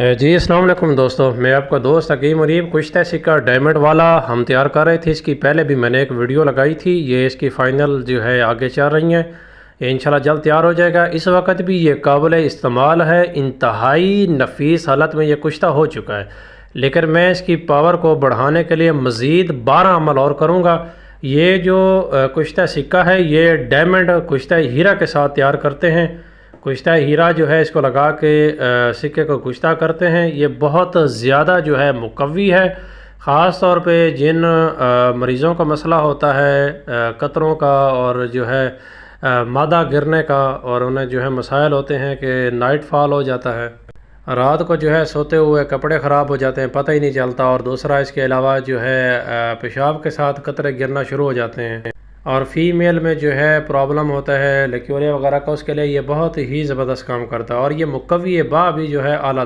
جی السلام علیکم دوستو، میں آپ کا دوست حکیم مریب کشتہ سکہ ڈائمنڈ والا ہم تیار کر رہے تھے۔ اس کی پہلے بھی میں نے ایک ویڈیو لگائی تھی، یہ اس کی فائنل جو ہے آگے چل رہی ہیں، یہ انشاءاللہ جلد تیار ہو جائے گا۔ اس وقت بھی یہ قابل استعمال ہے، انتہائی نفیس حالت میں یہ کشتہ ہو چکا ہے، لیکن میں اس کی پاور کو بڑھانے کے لیے مزید 12 عمل اور کروں گا۔ یہ جو کشتہ سکہ ہے یہ ڈائمنڈ کشتہ ہیرا کے ساتھ تیار کرتے ہیں۔ کشتہ ہیرا جو ہے اس کو لگا کے سکے کو کشتہ کرتے ہیں۔ یہ بہت زیادہ جو ہے مقوی ہے، خاص طور پہ جن مریضوں کا مسئلہ ہوتا ہے قطروں کا اور جو ہے مادہ گرنے کا، اور انہیں جو ہے مسائل ہوتے ہیں کہ نائٹ فال ہو جاتا ہے، رات کو جو ہے سوتے ہوئے کپڑے خراب ہو جاتے ہیں، پتہ ہی نہیں چلتا، اور دوسرا اس کے علاوہ جو ہے پیشاب کے ساتھ قطرے گرنا شروع ہو جاتے ہیں، اور فیمیل میں جو ہے پرابلم ہوتا ہے لیکیوریا وغیرہ کا، اس کے لیے یہ بہت ہی زبردست کام کرتا ہے، اور یہ مقوی باہ بھی جو ہے اعلیٰ